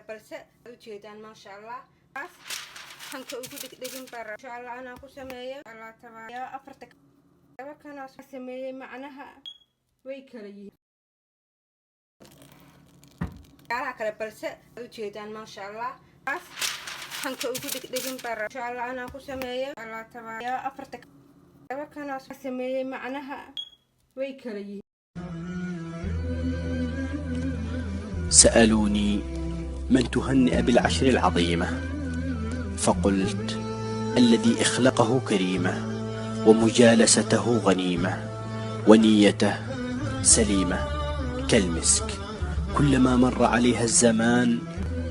kale balse u jeedaan ma sha Allah hanka ugu dhigdhigin bar insha Allah ana ku sameeyo Allah tabaaya afarta kana sameeyay macnaha way kala yihiin kale balse u jeedaan ma sha Allah hanka ugu dhigdhigin bar insha Allah ana ku sameeyo Allah tabaaya afarta kana sameeyay macnaha way kala yihiin سألوني من تهنئ بالعشر العظيمة فقلت الذي إخلقه كريمة ومجالسته غنيمة ونيته سليمة كالمسك كلما مر عليها الزمان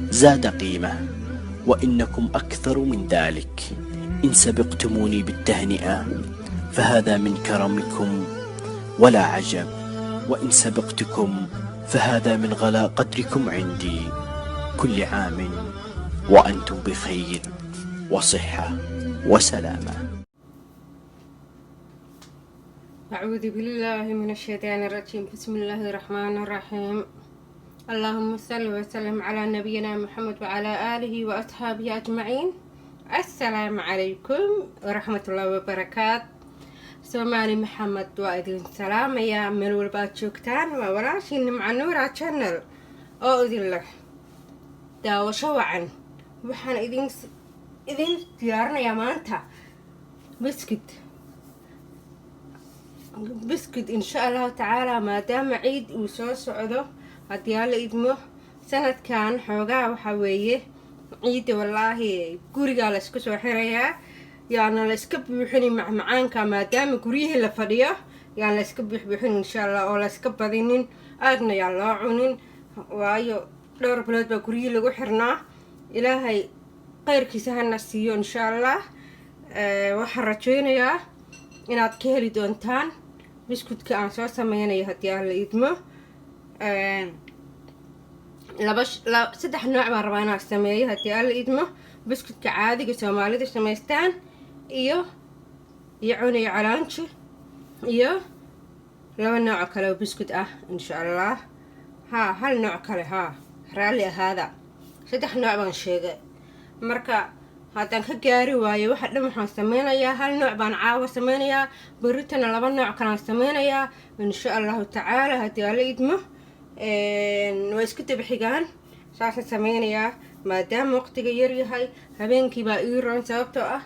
زاد قيمة وإنكم أكثر من ذلك إن سبقتموني بالتهنئة فهذا من كرمكم ولا عجب وإن سبقتكم فهذا من غلاء قدركم عندي كل عام وأنتم بخير وصحة وسلامة. أعوذ بالله من الشيطان الرجيم. بسم الله الرحمن الرحيم. اللهم صل وسلم على نبينا محمد وعلى آله وأصحابه أجمعين. السلام عليكم ورحمة الله وبركاته. سومالي محمد وإذن سلام يا من والبات شوكتان ووراشين مع نورا تشانل أو إذن له داو شوعا وحان إذن ديارنا يا مانتا بسكت إن شاء الله تعالى ما دام عيد وسوس عدو هديال إدمه سنة كان حوغا وحويه عيد والله قوريقا لسكسو حريا يعني لسكب بيحني مع معانك ما دام قريه لفريه يعني لسكب بيحني إن شاء الله أو لسكب بذينين أدنى يا الله عونين وأيو دور بلاد بقريه لغو حرنا إلهي غير كيسهن نسيو إن شاء الله وحرجين يا إناد كهلي دونتان بسكوت كأن سو سمينا هديال إدمه لا سدح نوع ما ربنا سميه هديال إدمه بسكوت كعادي كسومالي سميستان iyo cunay calaanji iyo laba nooc kale oo biscuit ah insha Allah hal nooc kale raali ahaada saddex nooc baan sheegay marka haddaan ka gaari waayo waxa dhan waxaan sameynayaa hal nooc baan caawa sameynayaa baritana laba nooc kale aan sameynayaa insha Allah tacaala hadii alla idmo way isku tabxigaan saasaan sameynayaa maadaama waqtiga yar yahay habeenkii baa ii roon sababtoo ah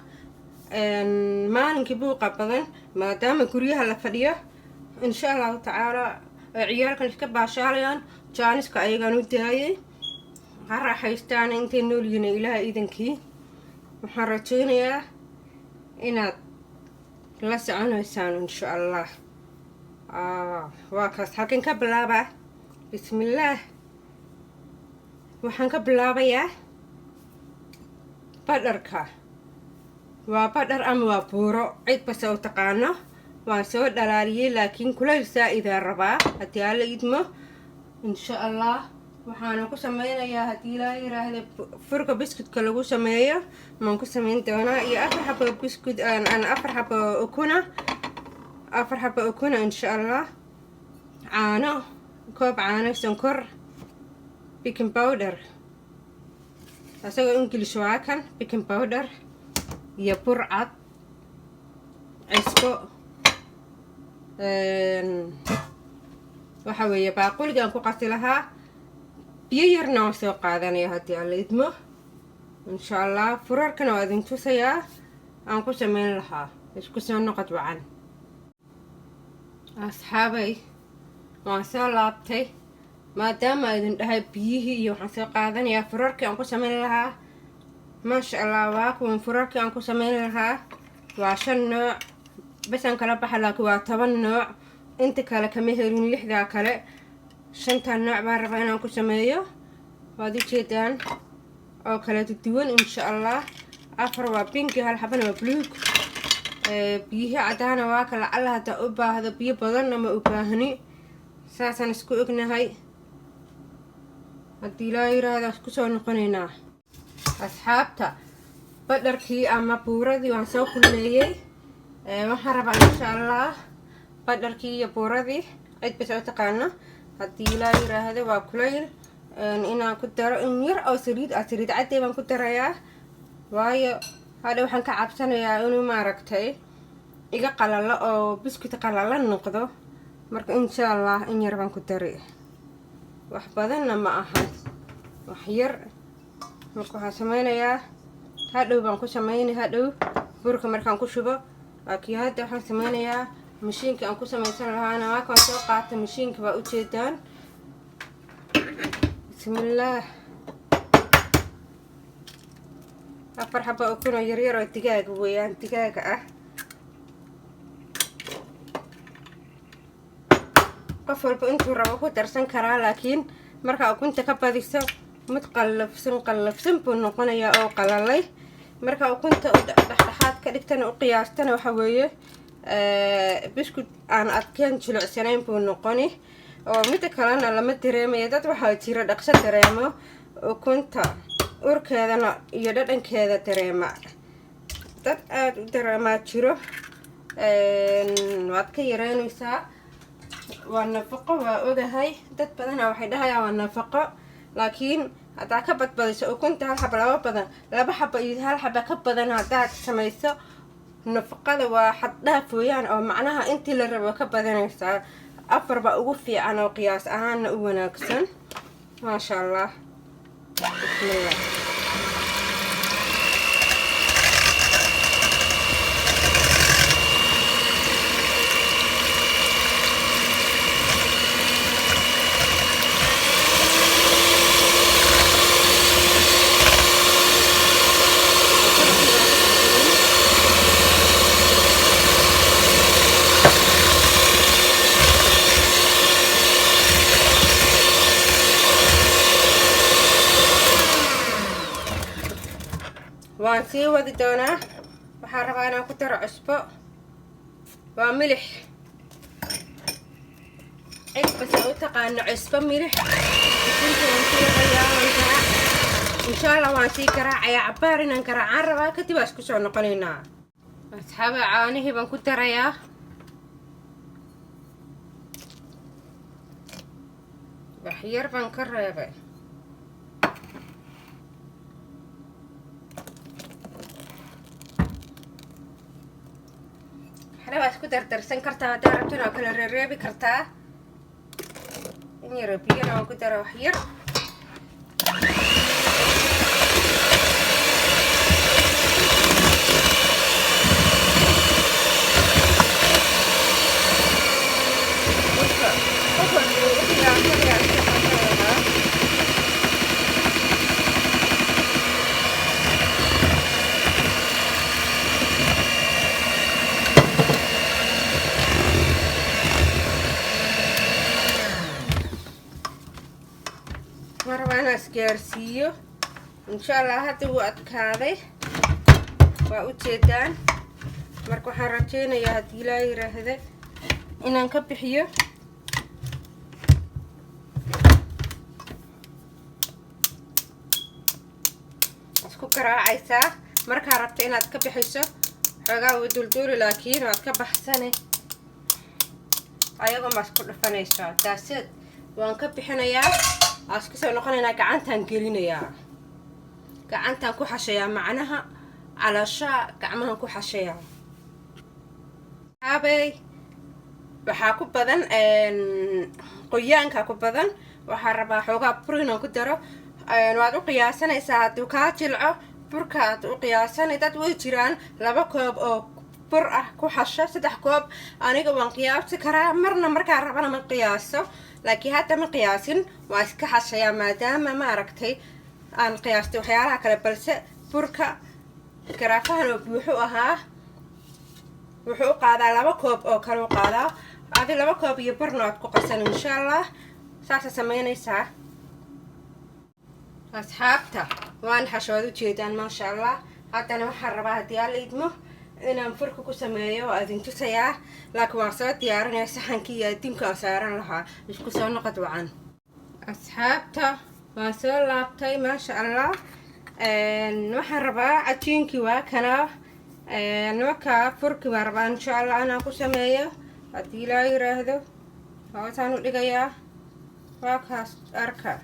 maalinkii buuqa badan maadaama guryaha la fadhiyo insha Allah tacaala ciyaalkan iska baashaalayaan jaaniska ayagaan u daayay ha raaxaystaan intay nool yihiin ilaahay iidankii waxaan rajaynayaa inaad la soconaysaan insha Allah waa kaas halkan ka bilaabaa bismillaah waxaan ka bilaabayaa badharka waa badhar ama waa buuro cid basta u taqaano waan soo dhalaaliyay laakiin kulayl saa'ida rabaa haddii alla idmo insha Allah waxaan ku sameynayaa haddii la yiraahdo furka biscuitka lagu sameeyo maan ku sameyn doonaa iyo afar xabo biscuit aan afar xabo ukuna insha Allah caano koob caano sonkor baking powder asagoo English waa kan baking powder iyo burcad cusbo waxa weeye baaquligan ku qasi lahaa biyo yarna waan soo qaadanaya haddii alla idmo insha Allah furarkana waa idin tusayaa aan ku sameyn lahaa isku soo noqod wacan asxaabay waan soo laabtay maadaama idin dhahay biyihii iyo waxaan soo qaadanayaa furarkii aan ku sameyn lahaa ما شاء الله واكم فرارك أنكو سمين لها وعشان نوع بس أنك لبح لك وطبن نوع انت كالا كمهرين لحدا كالا شنتا النوع باربعين أنكو سميه وهذه جدان أو كالا تدون إن شاء الله أفر وبينك هالحبنا وبلوك بيه عدانا واكلا الله تأبا هذا بيه بضلنا ما أباهني ساسا نسكو إقنا هاي هدي لا يرى اسكو سو نقنيناه asxaabta badharkii ama buuradii waan soo kulmeeyay waxaan rabaa insha Allah badharkii iyo buuradii cid bas oo taqaano haddii la yiraahdo waa kulayl inaan ku daro in yar oo saliid cadday baan ku darayaa, waayo hadha waxaan ka cabsanayaa inuu maaragtay iga qalalo oo biskut qalala noqdo. marka insha allah in yar baan ku dari, wax badanna ma aha, wax yar. marka waxaan sameynayaa hadhow baan ku sameynay, hadhow burka markaan ku shubo. laakiin hadda waxaan sameynayaa mashiinka aan ku sameysan lahaana waa kan soo qaata mashiinka baa ujeedaan. bismillaah, 4 xabo oo kun oo yaryar oo digaaga weeyaan, digaaga ah. qof walba intuu rabo ku darsan karaa, laakiin marka ukunta ka badiso mid qallafsan buu noqonayaa oo qalalay. marka ukunta u dhexdhexaad ka dhigtana u qiyaastana waxa weeye biskut aan adkeen jilicsanayn buu noqoni. oo midda kalena lama dareemaya, dad waxaa jira dhaqso dareemo ukunta urkeedana iyo dhadhankeeda dareema, dad aada u dareemaa jiro. waad ka yareynaysaa, waa nafaqo, waa ogahay. dad badana waxay dhahayaan waa nafaqo, laakiin haddaa ka badbadiso ukunta 1 xabo 2 badan, 2 xabo iyo 1 xabo ka badan haddaad samayso, nafaqada waa xad dhaaf weeyaan, oo macnaha intii la rabo ka badanaysaa. 4 baa ugu fiican oo qiyaas ahaanna u wanaagsan. maasha allah. bismillah. waan sii wadi doonaa. waxaan rabaa inaan ku daro cusbo, waa milix. cid bas u taqaano cusbo milix. insha allah waan sii garaacayaa cabaar inaan garaacaan rabaa, kadib waa isku soo noqonaynaa. asxaaba, caanihii baan ku darayaa. wax yar baan ka reebay. waa isku dardarsan kartaa, haddaa rabto inaa kala reereebi kartaa. in yaro biyana waan ku dara wax yar. marabaa inaan isgaarsiiyo. insha allah hadda wuu adkaaday, waa ujeedaan. marka waxaan rajeynayaa haddii ilaa yiraahda inaan ka bixiyo. isku garaacaysaa markaa rabta inaad ka bixiso. xoogaa wuu dulduuli, laakiin waad ka baxsane ayagoo ma isku dhufanaysaa. taaseed waan ka bixinayaa. isku soo noqonaynaa. gacantaan gelinayaa, gacantaan ku xashayaa, macnaha calooshaa gacmahan ku xashayaa. haabey waxaa ku badan qoyaanka ku badan. waxaa rabaa xoogaa bur inaan ku daro. waad u qiyaasanaysaa hadduu kaa jilco burka aad u qiyaasanay. dad way jiraan 2 koob oo bur ah ku xasho, 3 koob. aniga waan qiyaasi karaa, marna markaa rabana ma qiyaaso, laakiin hadda ma qiyaasin. waa iska xashayaa maadaama ma aragtay aan qiyaastay waxyaalaha kale, balse burka garaafahan oo buuxu ahaa wuxuu u qaadaa 2 koob oo kale u qaadaa. adi 2 koob iyo burna waad ku qasan insha allah. saasa samaynaysaa. asxaabta waan xashood ujeedaan maasha allah. haddana waxaan rabaa haddii alla idmo inaan furka ku sameeyo oo idin tusayaa, laakiin waan soo diyaarinaya saxankii iyo adinka aan saaran lahaa. isku soo noqod wacan. asxaabta waan soo laabtay maasha allah. waxaan rabaa cajiinkii waa kana. markaa furkii baan rabaa insha allah inaan ku sameeyo haddii ilaa yiraahdo. hoosaan u dhigayaa. waa kaas arka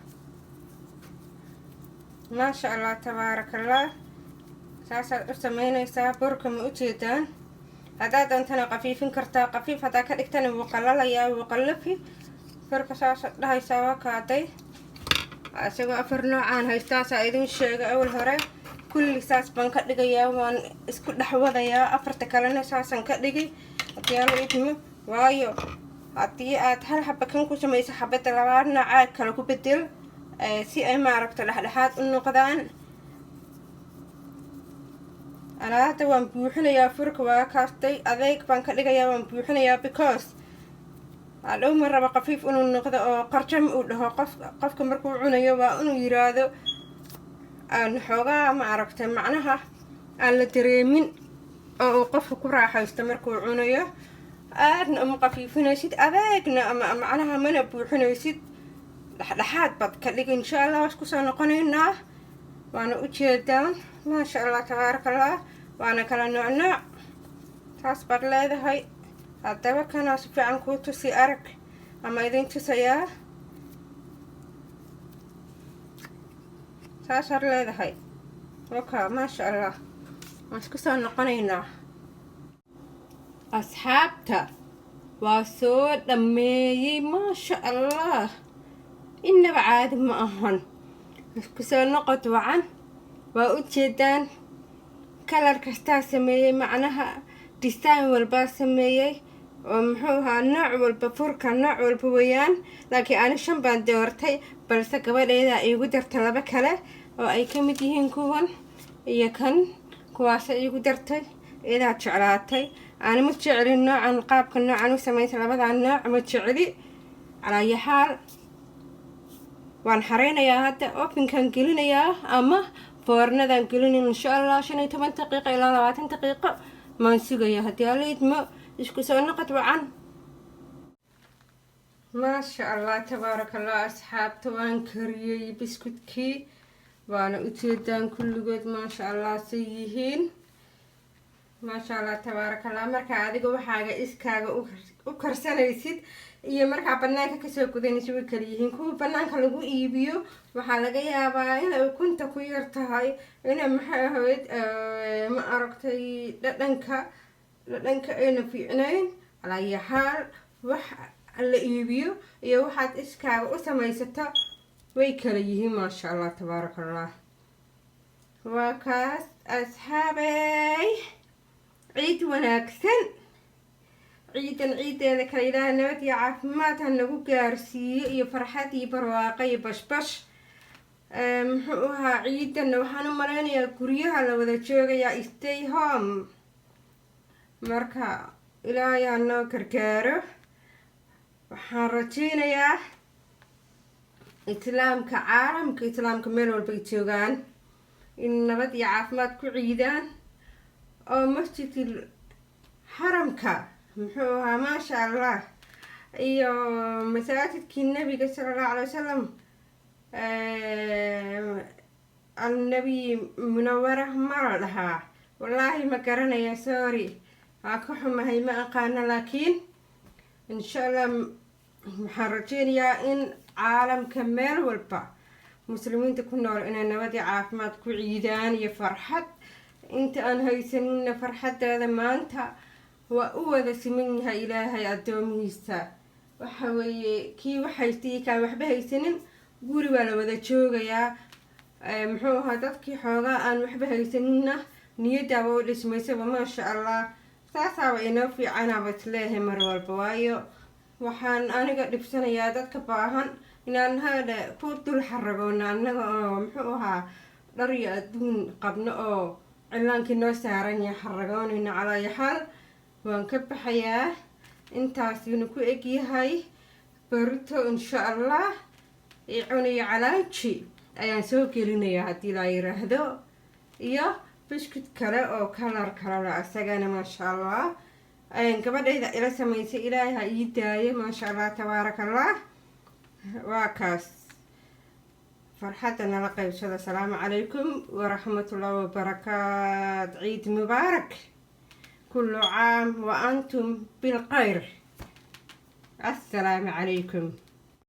ما شاء الله تبارك الله. ساسا سمينيسا بركة ما ujeedaan haddaad doontana qafiifin kartaa. qafiif haddaa ka dhigtana wuu qalalayaa, wuu qallafi. burka saasa dhahaysaa waa kaaday isagoo 4 noocaan haystaa saa idin sheegay awal hore. kulli saas baan ka dhigayaa, waan isku dhex wadayaa. 4ta kalena saasaan ka dhigay haddii aan idmo, waayo haddii aad hal xaba kan ku samayso xabada labaad nooca kale ku bedel si ay maaragto dhexdhexaad u noqdaan. alaabta waan buuxinayaa. furka waa kaastay adeeg baan ka dhigayaa, waan buuxinayaa because hadhow ma rabo qafiif inuu noqdo oo qarjam uu dhaho qofka markuu cunayo. waa inuu yiraahdo aan xoogaa maaragtay macnaha aan la dareemin oo uu qofka ku raaxaysto markuu cunayo. aadna uma qafiifinaysid adeegna ama macnaha mana buuxinaysid, dhexdhexaad baad ka dhig. insha allah waa isku soo noqonaynaa. waana ujeedaan maasha allah tabaarakallah. waana kala nooc taas baad leedahay. haddaba kanaa si fiican kuu tusi arag ama idin tusayaa. saasaad leedahay. waka maasha allah waan isku soo noqonaynaa. asxaabta waa soo dhammeeyey maasha allah, inaba caadi ma ahan. isku soo noqod wacan. waa ujeedaan kalar kastaa sameeyey, macnaha design walbaa sameeyey oo muxuu ahaa nooc walba. furka nooc walba weeyaan, laakiin ani 5 baan doortay, balse gabadheeda iigu dartay 2 kale oo ay ka mid yihiin kuwan iyo kan. kuwaas iigu dartay iyadaa jeclaatay. ani ma jecelin noocan qaabka noocan u sameysay, labadan nooc ma jeceli. calaa xaal waan xareynayaa hadda. openkan gelinayaa ama foornadan gelinin insha allah 15 daqiiqo ilaa 20 daqiiqo maan sugayaa haddii aan idmo. isku soo noqod wacan. maasha allah tabaarakallah. asxaabta waan kariyey biskudkii, waana ujeedaan kulligood maasha allah say yihiin. maasha allah tabaarakallah. markaa adiga waxaaga iskaaga u karsanaysid iyo markaa banaanka kasoo gudanaysa way kala yihiin. kuwa banaanka lagu iibiyo waxaa laga yaabaa inay ukunta ku yar tahay, inay maxay ahayd ma aragtay dhadhanka ayna fiicnayn. calaa xaal wax la iibiyo iyo waxaad iskaaga u samaysato way kala yihiin. maasha allah tabaarakallah. waa kaas asxaabey, ciid wanaagsan. ciidan ciideeda kale ilaahay nabad iyo caafimaad ha nagu gaarsiiyo iyo farxad iyo barwaaqo iyo bashbash. muxuu ahaa ciidanna waxaan u malaynayaa guryaha la wada joogayaa stay home. marka ilaahay ha noo gargaaro. waxaan rajeynayaa islaamka caalamka islaamka meel walba ay joogaan in nabad iyo caafimaad ku ciidaan oo masjidil xaramka muxuu ahaa maasha allah iyo masaajidkii nabiga sallallahu alayhi wasallam النبي منورة مرة لها والله ما قرنا يا سوري أكحم هي ما أقانا لكن إن شاء الله محرجين يا إن عالم كمل والبا مسلمين تكون نور إن نودي عافمات كعيدان يا فرحت أنت أنا هاي سنين فرحت هذا ما أنت وأوذ سمنها إلهي أدوميسا وحوي كي وحيتي كان وحبه سنين guri waa la wada joogayaa muxuu ahaa dadkii xoogaa aan waxba haysanina niyadaaba u dhismaysaba maasha allah saasaaba inoo fiicanaaba isleehay mar walba waayo waxaan aniga dhibsanayaa dadka baahan inaan haadha ku dul xaragoona annaga oo muxuu ahaa dhar iyo adduun qabno oo cilaankii noo saaran yahay xaragoonayna calaayaxaal waan ka baxayaa intaasina ku egyahay barito insha allah cunaya calaanji ayaan soo gelinayaa haddii la yiraahdo iyo biscuit kale oo kalar kale la asagana maasha allah gabadhayda ila samaysay ilaahay ha ii daayo maasha allah tabaarakallah waa kaas farxadda nala qaybsada asalaamu calaykum waraxmatullahi wabarakaat ciid mubaarak kullu caam wa antum bilkhayr assalaamu calaykum